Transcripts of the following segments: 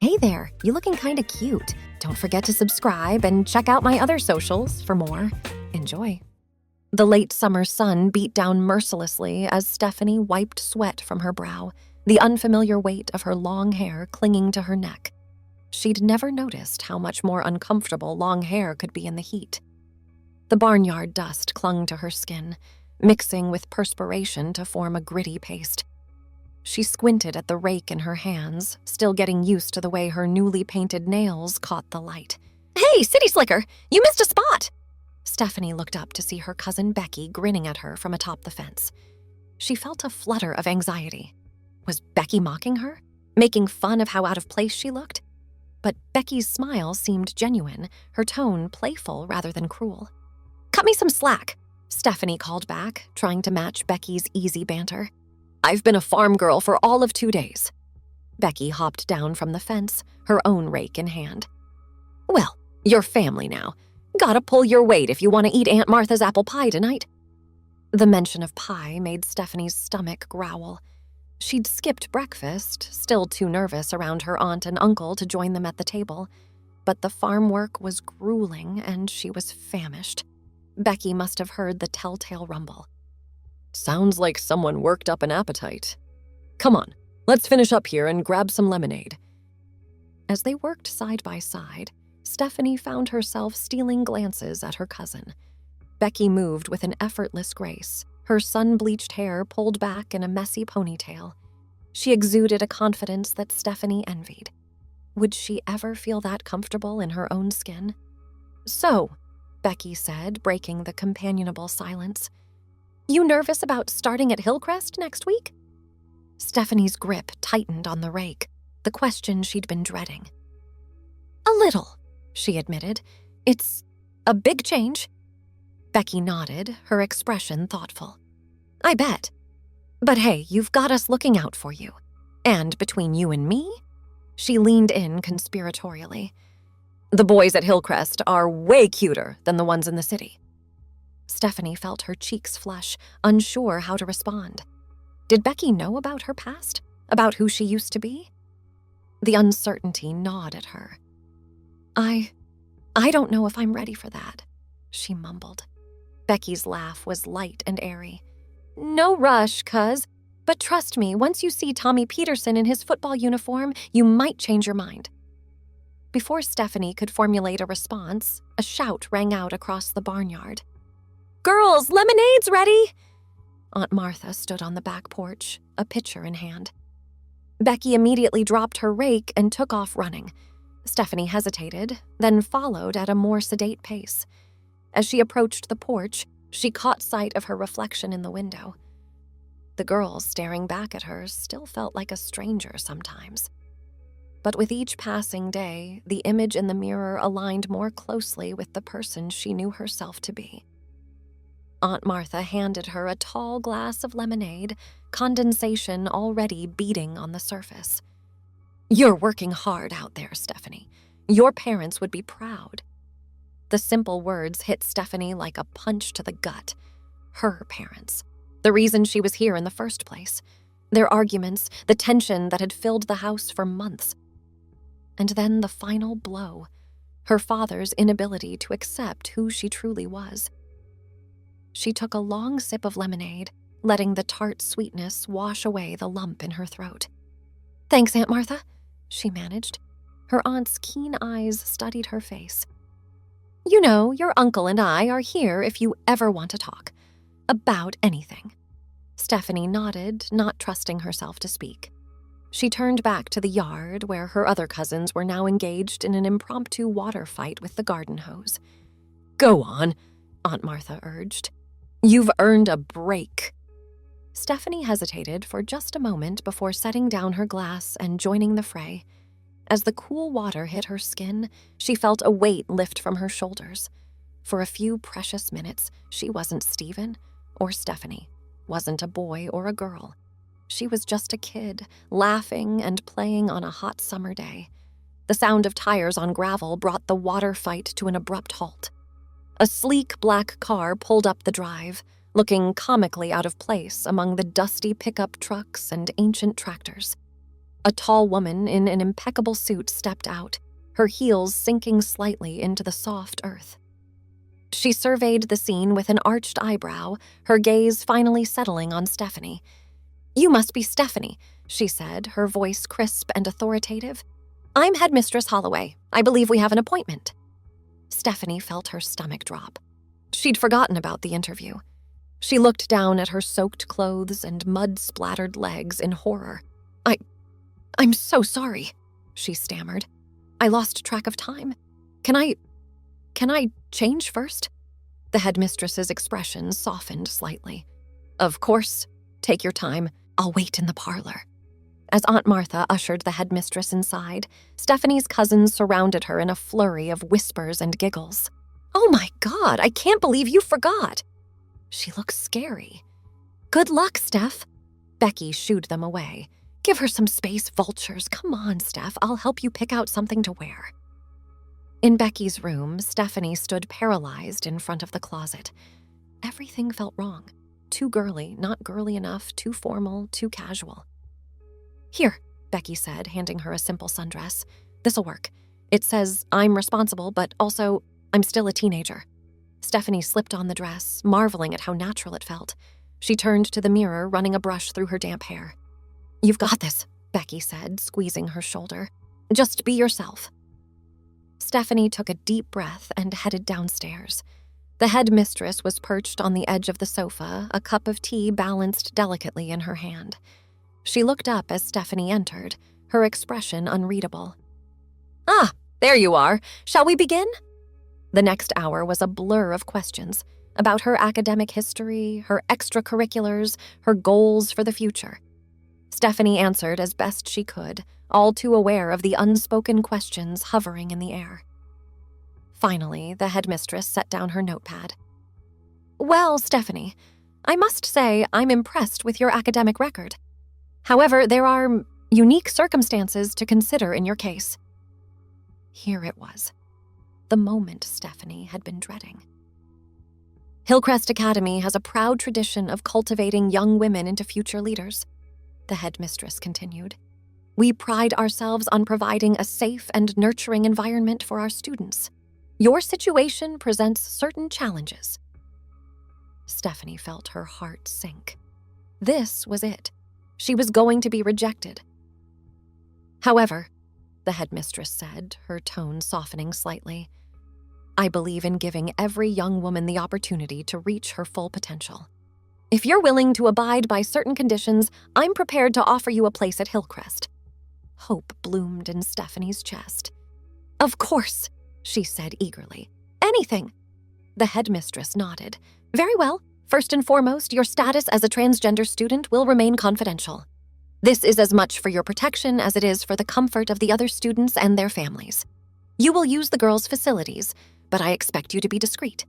Hey there, you looking kinda cute. Don't forget to subscribe and check out my other socials for more. Enjoy. The late summer sun beat down mercilessly as Stephanie wiped sweat from her brow, the unfamiliar weight of her long hair clinging to her neck. She'd never noticed how much more uncomfortable long hair could be in the heat. The barnyard dust clung to her skin, mixing with perspiration to form a gritty paste. She squinted at the rake in her hands, still getting used to the way her newly painted nails caught the light. "Hey, City Slicker, you missed a spot!" Stephanie looked up to see her cousin Becky grinning at her from atop the fence. She felt a flutter of anxiety. Was Becky mocking her? Making fun of how out of place she looked? But Becky's smile seemed genuine, her tone playful rather than cruel. "Cut me some slack," Stephanie called back, trying to match Becky's easy banter. "I've been a farm girl for all of 2 days." Becky hopped down from the fence, her own rake in hand. "Well, you're family now. Gotta pull your weight if you want to eat Aunt Martha's apple pie tonight." The mention of pie made Stephanie's stomach growl. She'd skipped breakfast, still too nervous around her aunt and uncle to join them at the table, but the farm work was grueling and she was famished. Becky must have heard the telltale rumble. "Sounds like someone worked up an appetite. Come on, let's finish up here and grab some lemonade." As they worked side by side, Stephanie found herself stealing glances at her cousin. Becky moved with an effortless grace, her sun-bleached hair pulled back in a messy ponytail. She exuded a confidence that Stephanie envied. Would she ever feel that comfortable in her own skin? "So," Becky said, breaking the companionable silence, "you nervous about starting at Hillcrest next week?" Stephanie's grip tightened on the rake, the question she'd been dreading. "A little," she admitted. "It's a big change." Becky nodded, her expression thoughtful. "I bet. But hey, you've got us looking out for you. And between you and me," she leaned in conspiratorially, "the boys at Hillcrest are way cuter than the ones in the city." Stephanie felt her cheeks flush, unsure how to respond. Did Becky know about her past? About who she used to be? The uncertainty gnawed at her. I don't know if I'm ready for that," she mumbled. Becky's laugh was light and airy. "No rush, cuz. But trust me, once you see Tommy Peterson in his football uniform, you might change your mind." Before Stephanie could formulate a response, a shout rang out across the barnyard. "Girls, lemonade's ready!" Aunt Martha stood on the back porch, a pitcher in hand. Becky immediately dropped her rake and took off running. Stephanie hesitated, then followed at a more sedate pace. As she approached the porch, she caught sight of her reflection in the window. The girl staring back at her still felt like a stranger sometimes. But with each passing day, the image in the mirror aligned more closely with the person she knew herself to be. Aunt Martha handed her a tall glass of lemonade, condensation already beating on the surface. "You're working hard out there, Stephanie. Your parents would be proud." The simple words hit Stephanie like a punch to the gut. Her parents. The reason she was here in the first place. Their arguments, the tension that had filled the house for months. And then the final blow. Her father's inability to accept who she truly was. She took a long sip of lemonade, letting the tart sweetness wash away the lump in her throat. "Thanks, Aunt Martha," she managed. Her aunt's keen eyes studied her face. "You know, your uncle and I are here if you ever want to talk. About anything." Stephanie nodded, not trusting herself to speak. She turned back to the yard where her other cousins were now engaged in an impromptu water fight with the garden hose. "Go on," Aunt Martha urged. "You've earned a break." Stephanie hesitated for just a moment before setting down her glass and joining the fray. As the cool water hit her skin, she felt a weight lift from her shoulders. For a few precious minutes, she wasn't Stephen or Stephanie, wasn't a boy or a girl. She was just a kid, laughing and playing on a hot summer day. The sound of tires on gravel brought the water fight to an abrupt halt. A sleek black car pulled up the drive, looking comically out of place among the dusty pickup trucks and ancient tractors. A tall woman in an impeccable suit stepped out, her heels sinking slightly into the soft earth. She surveyed the scene with an arched eyebrow, her gaze finally settling on Stephanie. "You must be Stephanie," she said, her voice crisp and authoritative. "I'm Headmistress Holloway. I believe we have an appointment." Stephanie felt her stomach drop. She'd forgotten about the interview. She looked down at her soaked clothes and mud-splattered legs in horror. I'm so sorry," she stammered. "I lost track of time. Can I change first?" The headmistress's expression softened slightly. "Of course. Take your time. I'll wait in the parlor." As Aunt Martha ushered the headmistress inside, Stephanie's cousins surrounded her in a flurry of whispers and giggles. "Oh my God, I can't believe you forgot." "She looks scary." "Good luck, Steph." Becky shooed them away. "Give her some space, vultures. Come on, Steph. I'll help you pick out something to wear." In Becky's room, Stephanie stood paralyzed in front of the closet. Everything felt wrong. Too girly, not girly enough, too formal, too casual. "Here," Becky said, handing her a simple sundress. "This'll work. It says I'm responsible, but also I'm still a teenager." Stephanie slipped on the dress, marveling at how natural it felt. She turned to the mirror, running a brush through her damp hair. "You've got this," Becky said, squeezing her shoulder. "Just be yourself." Stephanie took a deep breath and headed downstairs. The headmistress was perched on the edge of the sofa, a cup of tea balanced delicately in her hand. She looked up as Stephanie entered, her expression unreadable. "Ah, there you are. Shall we begin?" The next hour was a blur of questions about her academic history, her extracurriculars, her goals for the future. Stephanie answered as best she could, all too aware of the unspoken questions hovering in the air. Finally, the headmistress set down her notepad. "Well, Stephanie, I must say I'm impressed with your academic record. However, there are unique circumstances to consider in your case." Here it was, the moment Stephanie had been dreading. "Hillcrest Academy has a proud tradition of cultivating young women into future leaders," the headmistress continued. "We pride ourselves on providing a safe and nurturing environment for our students. Your situation presents certain challenges." Stephanie felt her heart sink. This was it. She was going to be rejected. "However," the headmistress said, her tone softening slightly, "I believe in giving every young woman the opportunity to reach her full potential. If you're willing to abide by certain conditions, I'm prepared to offer you a place at Hillcrest." Hope bloomed in Stephanie's chest. "Of course," she said eagerly. "Anything." The headmistress nodded. "Very well. First and foremost, your status as a transgender student will remain confidential. This is as much for your protection as it is for the comfort of the other students and their families. You will use the girls' facilities, but I expect you to be discreet."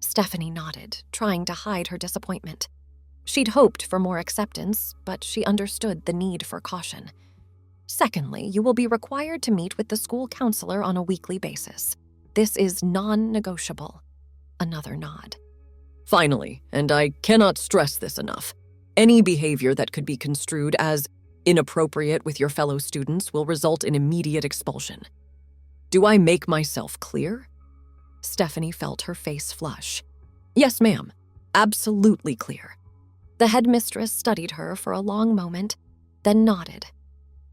Stephanie nodded, trying to hide her disappointment. She'd hoped for more acceptance, but she understood the need for caution. "Secondly, you will be required to meet with the school counselor on a weekly basis. This is non-negotiable." Another nod. "Finally, and I cannot stress this enough, any behavior that could be construed as inappropriate with your fellow students will result in immediate expulsion. Do I make myself clear?" Stephanie felt her face flush. "Yes, ma'am. Absolutely clear." The headmistress studied her for a long moment, then nodded.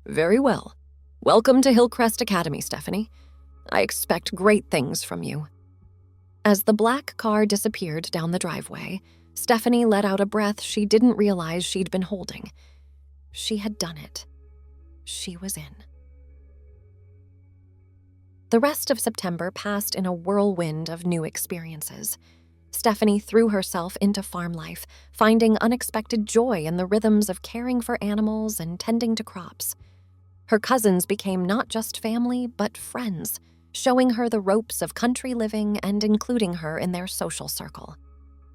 "Very well. Welcome to Hillcrest Academy, Stephanie. I expect great things from you." As the black car disappeared down the driveway, Stephanie let out a breath she didn't realize she'd been holding. She had done it. She was in. The rest of September passed in a whirlwind of new experiences. Stephanie threw herself into farm life, finding unexpected joy in the rhythms of caring for animals and tending to crops. Her cousins became not just family, but friends, showing her the ropes of country living and including her in their social circle.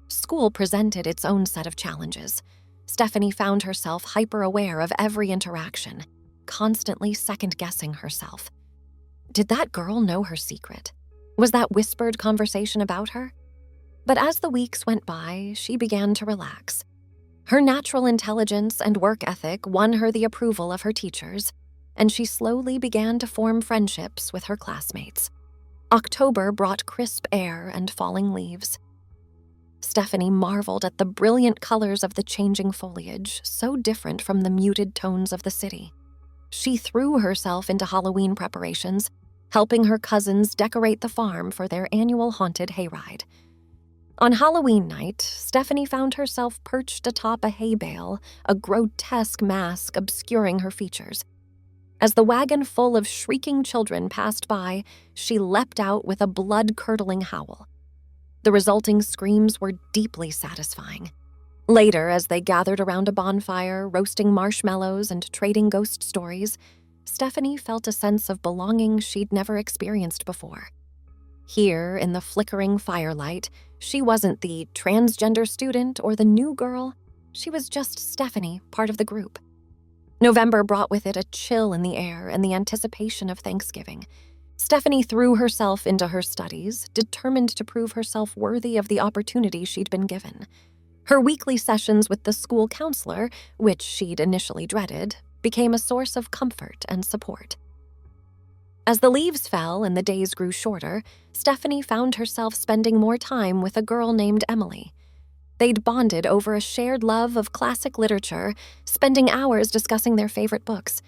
School presented its own set of challenges. Stephanie found herself hyper-aware of every interaction, constantly second-guessing herself. Did that girl know her secret? Was that whispered conversation about her? But as the weeks went by, she began to relax. Her natural intelligence and work ethic won her the approval of her teachers, and she slowly began to form friendships with her classmates. October brought crisp air and falling leaves. Stephanie marveled at the brilliant colors of the changing foliage, so different from the muted tones of the city. She threw herself into Halloween preparations, helping her cousins decorate the farm for their annual haunted hayride. On Halloween night, Stephanie found herself perched atop a hay bale, a grotesque mask obscuring her features. As the wagon full of shrieking children passed by, she leapt out with a blood-curdling howl. The resulting screams were deeply satisfying. Later, as they gathered around a bonfire, roasting marshmallows and trading ghost stories, Stephanie felt a sense of belonging she'd never experienced before. Here, in the flickering firelight, she wasn't the transgender student or the new girl. She was just Stephanie, part of the group. November brought with it a chill in the air and the anticipation of Thanksgiving. Stephanie threw herself into her studies, determined to prove herself worthy of the opportunity she'd been given. Her weekly sessions with the school counselor, which she'd initially dreaded, became a source of comfort and support. As the leaves fell and the days grew shorter, Stephanie found herself spending more time with a girl named Emily. They'd bonded over a shared love of classic literature, spending hours discussing their favorite books.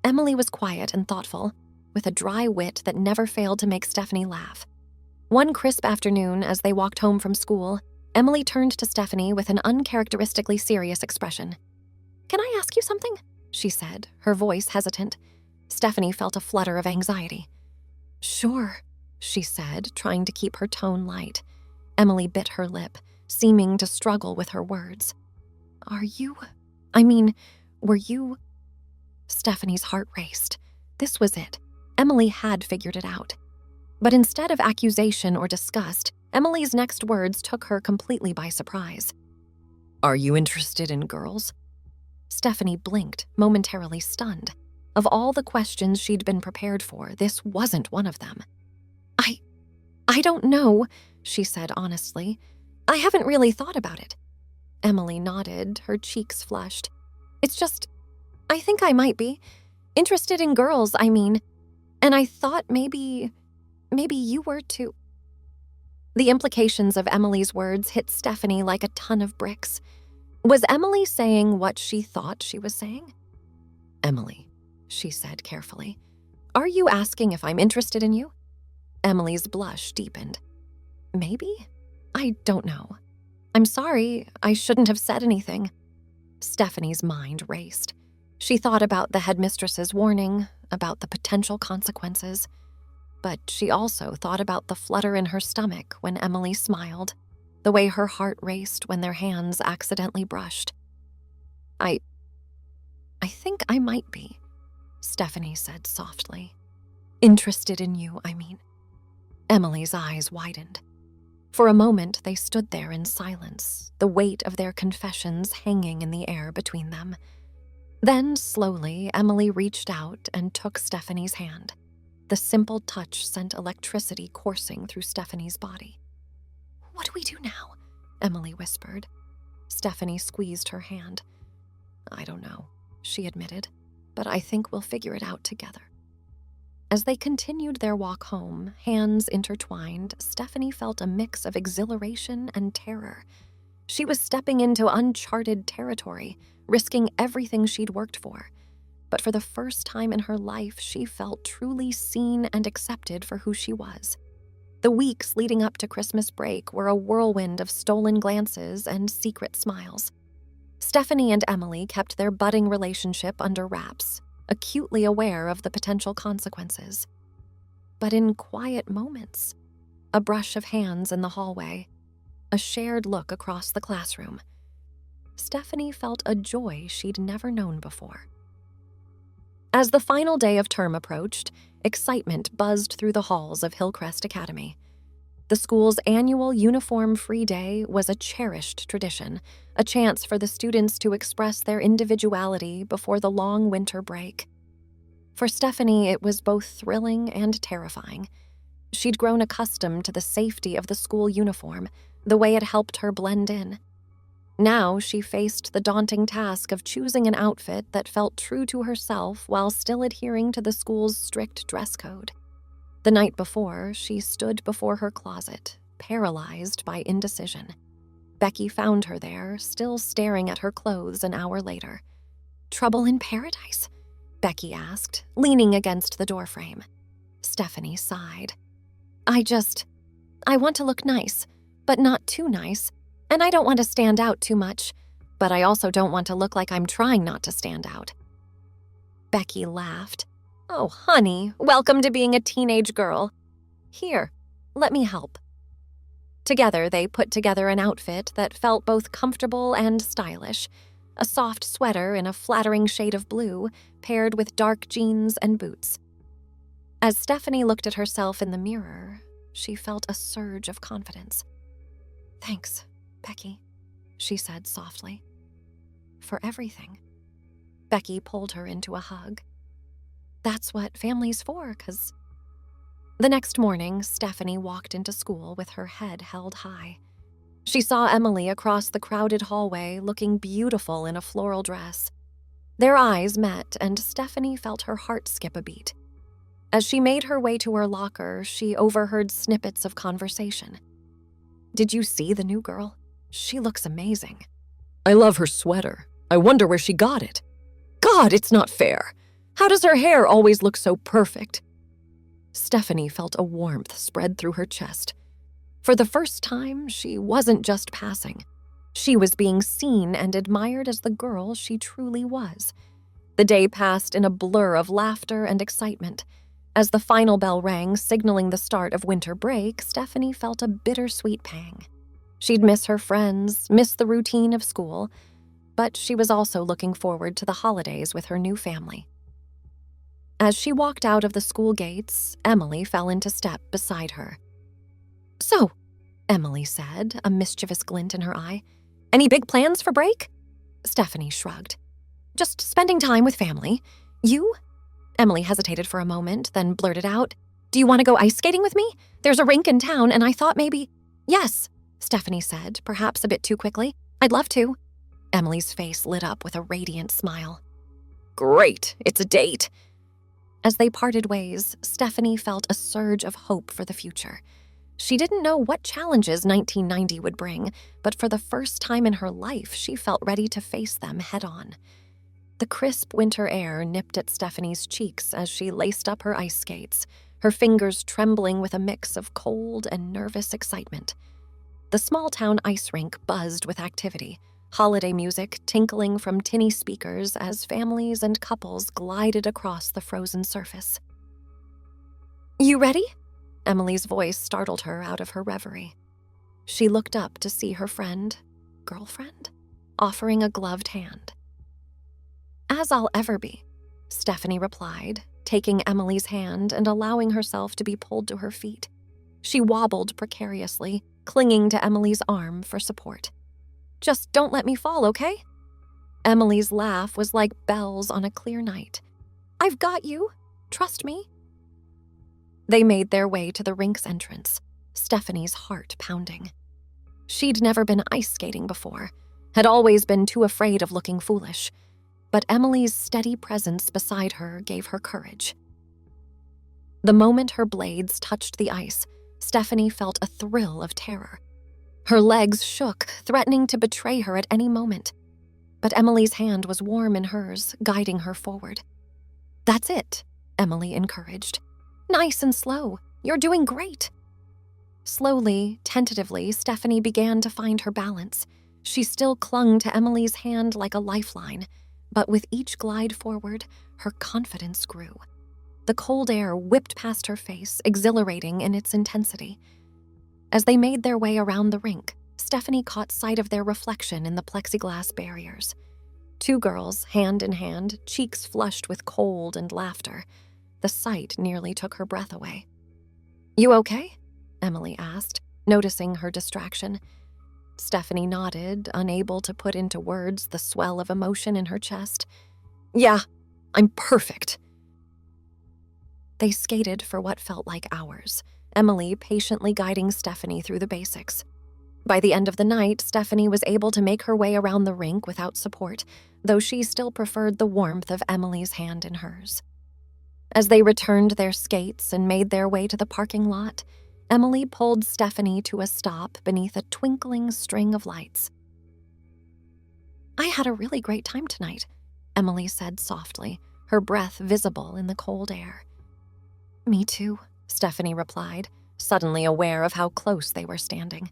Emily was quiet and thoughtful, with a dry wit that never failed to make Stephanie laugh. One crisp afternoon, as they walked home from school, Emily turned to Stephanie with an uncharacteristically serious expression. "Can I ask you something?" she said, her voice hesitant. Stephanie felt a flutter of anxiety. "Sure," she said, trying to keep her tone light. Emily bit her lip, seeming to struggle with her words. Were you... Stephanie's heart raced. This was it. Emily had figured it out. But instead of accusation or disgust, Emily's next words took her completely by surprise. Are you interested in girls? Stephanie blinked, momentarily stunned. Of all the questions she'd been prepared for, this wasn't one of them. I don't know, she said honestly. I haven't really thought about it. Emily nodded, her cheeks flushed. It's just, I think I might be. Interested in girls, I mean. And I thought maybe you were too. The implications of Emily's words hit Stephanie like a ton of bricks. Was Emily saying what she thought she was saying? Emily, she said carefully. Are you asking if I'm interested in you? Emily's blush deepened. Maybe? I don't know. I'm sorry, I shouldn't have said anything. Stephanie's mind raced. She thought about the headmistress's warning, about the potential consequences. But she also thought about the flutter in her stomach when Emily smiled, the way her heart raced when their hands accidentally brushed. I think I might be, Stephanie said softly. Interested in you, I mean. Emily's eyes widened. For a moment, they stood there in silence, the weight of their confessions hanging in the air between them. Then, slowly, Emily reached out and took Stephanie's hand. The simple touch sent electricity coursing through Stephanie's body. What do we do now? Emily whispered. Stephanie squeezed her hand. I don't know, she admitted, but I think we'll figure it out together. As they continued their walk home, hands intertwined, Stephanie felt a mix of exhilaration and terror. She was stepping into uncharted territory, risking everything she'd worked for. But for the first time in her life, she felt truly seen and accepted for who she was. The weeks leading up to Christmas break were a whirlwind of stolen glances and secret smiles. Stephanie and Emily kept their budding relationship under wraps, acutely aware of the potential consequences. But in quiet moments, a brush of hands in the hallway, a shared look across the classroom, Stephanie felt a joy she'd never known before. As the final day of term approached, excitement buzzed through the halls of Hillcrest Academy. The school's annual uniform-free day was a cherished tradition, a chance for the students to express their individuality before the long winter break. For Stephanie, it was both thrilling and terrifying. She'd grown accustomed to the safety of the school uniform, the way it helped her blend in. Now she faced the daunting task of choosing an outfit that felt true to herself while still adhering to the school's strict dress code. The night before, she stood before her closet, paralyzed by indecision. Becky found her there, still staring at her clothes an hour later. "Trouble in paradise?" Becky asked, leaning against the doorframe. Stephanie sighed. I want to look nice, but not too nice, and I don't want to stand out too much, but I also don't want to look like I'm trying not to stand out." Becky laughed. "Oh, honey, welcome to being a teenage girl. Here, let me help." Together, they put together an outfit that felt both comfortable and stylish, a soft sweater in a flattering shade of blue, paired with dark jeans and boots. As Stephanie looked at herself in the mirror, she felt a surge of confidence. "Thanks, Becky," she said softly. "For everything." Becky pulled her into a hug. "That's what family's for, 'cause..." The next morning, Stephanie walked into school with her head held high. She saw Emily across the crowded hallway looking beautiful in a floral dress. Their eyes met, and Stephanie felt her heart skip a beat. As she made her way to her locker, she overheard snippets of conversation. "Did you see the new girl? She looks amazing." I love her sweater. I wonder where she got it. God, it's not fair. How does her hair always look so perfect?" Stephanie felt a warmth spread through her chest. For the first time, she wasn't just passing. She was being seen and admired as the girl she truly was. The day passed in a blur of laughter and excitement. As the final bell rang, signaling the start of winter break, Stephanie felt a bittersweet pang. She'd miss her friends, miss the routine of school, but she was also looking forward to the holidays with her new family. As she walked out of the school gates, Emily fell into step beside her. "So," Emily said, a mischievous glint in her eye, "any big plans for break?" Stephanie shrugged. "Just spending time with family. You?" Emily hesitated for a moment, then blurted out, "Do you want to go ice skating with me? There's a rink in town, and I thought maybe..." "Yes," Stephanie said, perhaps a bit too quickly. "I'd love to." Emily's face lit up with a radiant smile. "Great, it's a date." As they parted ways, Stephanie felt a surge of hope for the future. She didn't know what challenges 1990 would bring, but for the first time in her life, she felt ready to face them head-on. The crisp winter air nipped at Stephanie's cheeks as she laced up her ice skates, her fingers trembling with a mix of cold and nervous excitement. The small-town ice rink buzzed with activity, holiday music tinkling from tinny speakers as families and couples glided across the frozen surface. "You ready?" Emily's voice startled her out of her reverie. She looked up to see her girlfriend, offering a gloved hand. "As I'll ever be," Stephanie replied, taking Emily's hand and allowing herself to be pulled to her feet. She wobbled precariously, clinging to Emily's arm for support. "Just don't let me fall, okay?" Emily's laugh was like bells on a clear night. "I've got you. Trust me." They made their way to the rink's entrance, Stephanie's heart pounding. She'd never been ice skating before, had always been too afraid of looking foolish, but Emily's steady presence beside her gave her courage. The moment her blades touched the ice, Stephanie felt a thrill of terror. Her legs shook, threatening to betray her at any moment. But Emily's hand was warm in hers, guiding her forward. "That's it," Emily encouraged. "Nice and slow. You're doing great." Slowly, tentatively, Stephanie began to find her balance. She still clung to Emily's hand like a lifeline, but with each glide forward, her confidence grew. The cold air whipped past her face, exhilarating in its intensity. As they made their way around the rink, Stephanie caught sight of their reflection in the plexiglass barriers. Two girls, hand in hand, cheeks flushed with cold and laughter. The sight nearly took her breath away. "You okay?" Emily asked, noticing her distraction. Stephanie nodded, unable to put into words the swell of emotion in her chest. "Yeah, I'm perfect." They skated for what felt like hours, Emily patiently guiding Stephanie through the basics. By the end of the night, Stephanie was able to make her way around the rink without support, though she still preferred the warmth of Emily's hand in hers. As they returned their skates and made their way to the parking lot, Emily pulled Stephanie to a stop beneath a twinkling string of lights. "I had a really great time tonight," Emily said softly, her breath visible in the cold air. "Me too," Stephanie replied, suddenly aware of how close they were standing.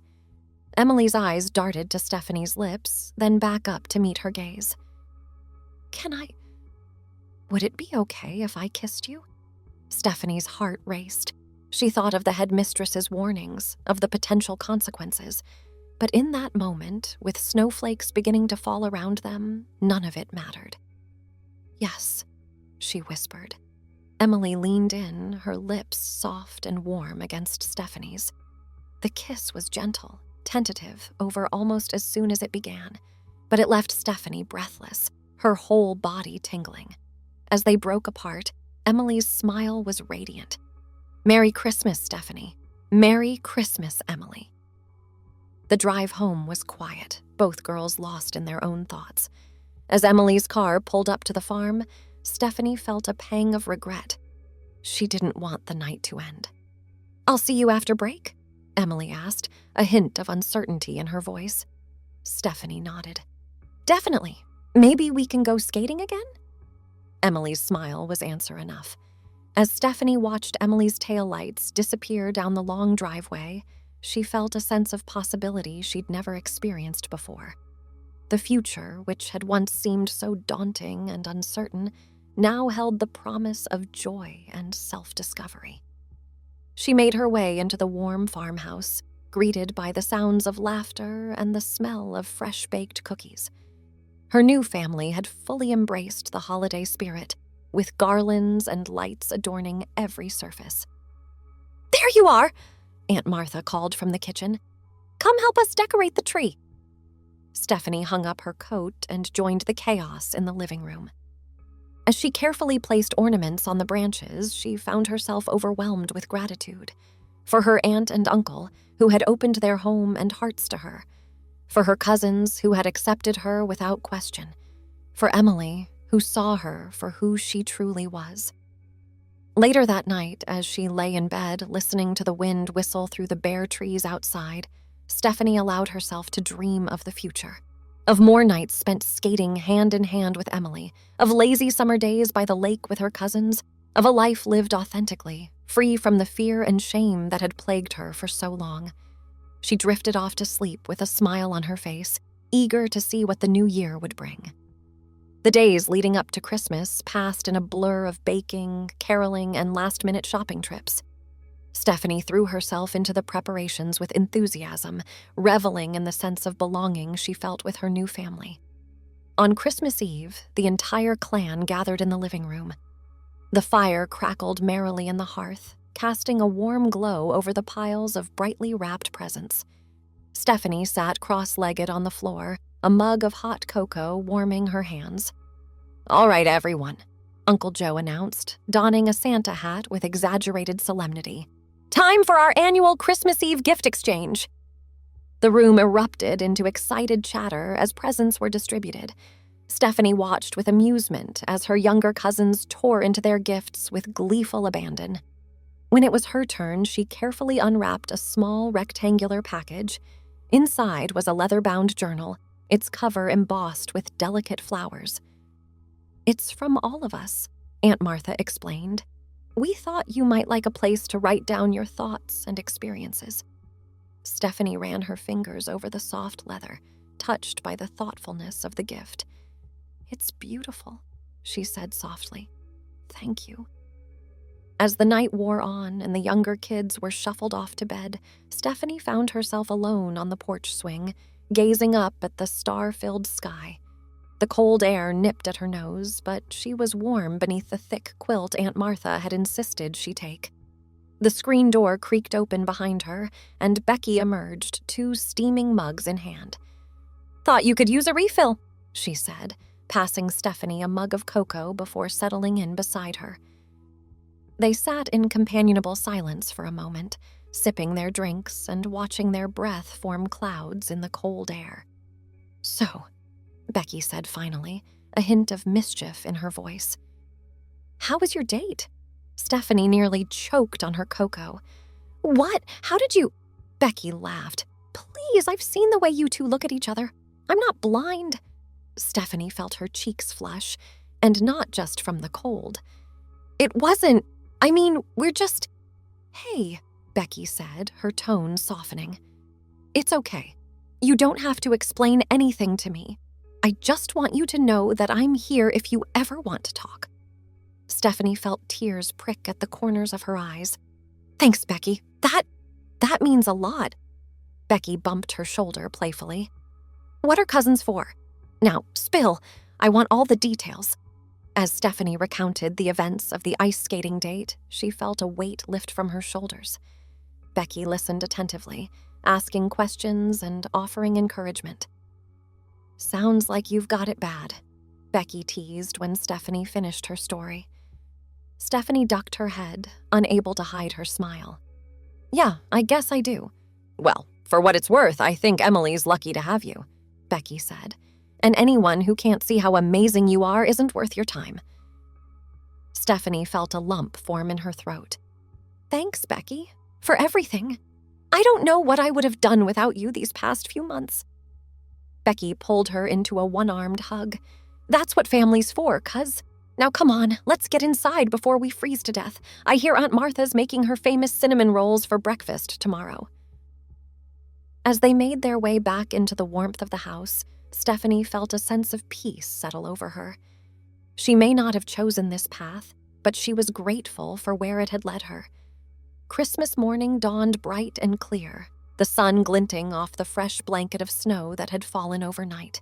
Emily's eyes darted to Stephanie's lips, then back up to meet her gaze. Would it be okay if I kissed you?" Stephanie's heart raced. She thought of the headmistress's warnings, of the potential consequences. But in that moment, with snowflakes beginning to fall around them, none of it mattered. "Yes," she whispered. Emily leaned in, her lips soft and warm against Stephanie's. The kiss was gentle, tentative, over almost as soon as it began, but it left Stephanie breathless, her whole body tingling. As they broke apart, Emily's smile was radiant. "Merry Christmas, Stephanie. Merry Christmas, Emily." The drive home was quiet, both girls lost in their own thoughts. As Emily's car pulled up to the farm, Stephanie felt a pang of regret. She didn't want the night to end. "I'll see you after break?" Emily asked, a hint of uncertainty in her voice. Stephanie nodded. "Definitely. Maybe we can go skating again?" Emily's smile was answer enough. As Stephanie watched Emily's taillights disappear down the long driveway, she felt a sense of possibility she'd never experienced before. The future, which had once seemed so daunting and uncertain, now held the promise of joy and self-discovery. She made her way into the warm farmhouse, greeted by the sounds of laughter and the smell of fresh-baked cookies. Her new family had fully embraced the holiday spirit, with garlands and lights adorning every surface. "There you are!" Aunt Martha called from the kitchen. "Come help us decorate the tree." Stephanie hung up her coat and joined the chaos in the living room. As she carefully placed ornaments on the branches, she found herself overwhelmed with gratitude. For her aunt and uncle, who had opened their home and hearts to her. For her cousins, who had accepted her without question. For Emily, who saw her for who she truly was. Later that night, as she lay in bed listening to the wind whistle through the bare trees outside, Stephanie allowed herself to dream of the future. Of more nights spent skating hand in hand with Emily, of lazy summer days by the lake with her cousins, of a life lived authentically, free from the fear and shame that had plagued her for so long. She drifted off to sleep with a smile on her face, eager to see what the new year would bring. The days leading up to Christmas passed in a blur of baking, caroling, and last-minute shopping trips. Stephanie threw herself into the preparations with enthusiasm, reveling in the sense of belonging she felt with her new family. On Christmas Eve, the entire clan gathered in the living room. The fire crackled merrily in the hearth, casting a warm glow over the piles of brightly wrapped presents. Stephanie sat cross-legged on the floor, a mug of hot cocoa warming her hands. "All right, everyone," Uncle Joe announced, donning a Santa hat with exaggerated solemnity. "Time for our annual Christmas Eve gift exchange." The room erupted into excited chatter as presents were distributed. Stephanie watched with amusement as her younger cousins tore into their gifts with gleeful abandon. When it was her turn, she carefully unwrapped a small rectangular package. Inside was a leather-bound journal, its cover embossed with delicate flowers. "It's from all of us," Aunt Martha explained. "We thought you might like a place to write down your thoughts and experiences." Stephanie ran her fingers over the soft leather, touched by the thoughtfulness of the gift. "It's beautiful," she said softly. "Thank you." As the night wore on and the younger kids were shuffled off to bed, Stephanie found herself alone on the porch swing, gazing up at the star-filled sky. The cold air nipped at her nose, but she was warm beneath the thick quilt Aunt Martha had insisted she take. The screen door creaked open behind her, and Becky emerged, 2 steaming mugs in hand. "Thought you could use a refill," she said, passing Stephanie a mug of cocoa before settling in beside her. They sat in companionable silence for a moment, sipping their drinks and watching their breath form clouds in the cold air. "So," Becky said finally, a hint of mischief in her voice. "How was your date?" Stephanie nearly choked on her cocoa. "What? How did you—" Becky laughed. "Please, I've seen the way you two look at each other. I'm not blind." Stephanie felt her cheeks flush, and not just from the cold. "It wasn't— I mean, we're just—" "Hey," Becky said, her tone softening. "It's okay. You don't have to explain anything to me. I just want you to know that I'm here if you ever want to talk." Stephanie felt tears prick at the corners of her eyes. "Thanks, Becky. That means a lot." Becky bumped her shoulder playfully. "What are cousins for? Now, spill. I want all the details." As Stephanie recounted the events of the ice skating date, she felt a weight lift from her shoulders. Becky listened attentively, asking questions and offering encouragement. "Sounds like you've got it bad," Becky teased when Stephanie finished her story. Stephanie ducked her head, unable to hide her smile. "Yeah, I guess I do." "Well, for what it's worth, I think Emily's lucky to have you," Becky said. "And anyone who can't see how amazing you are isn't worth your time." Stephanie felt a lump form in her throat. "Thanks, Becky, for everything. I don't know what I would have done without you these past few months." Becky pulled her into a one-armed hug. "That's what family's for, cuz. Now come on, let's get inside before we freeze to death. I hear Aunt Martha's making her famous cinnamon rolls for breakfast tomorrow." As they made their way back into the warmth of the house, Stephanie felt a sense of peace settle over her. She may not have chosen this path, but she was grateful for where it had led her. Christmas morning dawned bright and clear, the sun glinting off the fresh blanket of snow that had fallen overnight.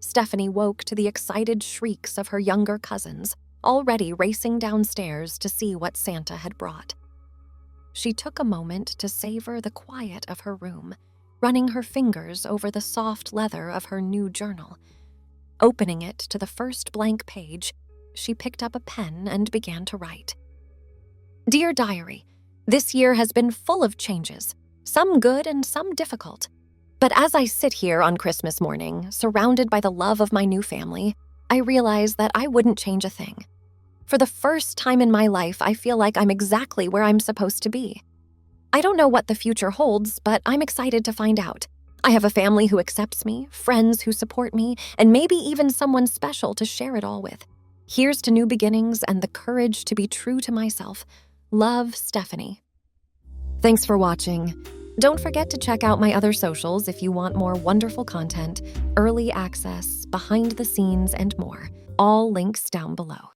Stephanie woke to the excited shrieks of her younger cousins, already racing downstairs to see what Santa had brought. She took a moment to savor the quiet of her room, running her fingers over the soft leather of her new journal. Opening it to the first blank page, she picked up a pen and began to write. "Dear Diary, this year has been full of changes, some good and some difficult. But as I sit here on Christmas morning, surrounded by the love of my new family, I realize that I wouldn't change a thing. For the first time in my life, I feel like I'm exactly where I'm supposed to be. I don't know what the future holds, but I'm excited to find out. I have a family who accepts me, friends who support me, and maybe even someone special to share it all with. Here's to new beginnings and the courage to be true to myself. Love, Stephanie." Thanks for watching. Don't forget to check out my other socials if you want more wonderful content, early access, behind the scenes, and more. All links down below.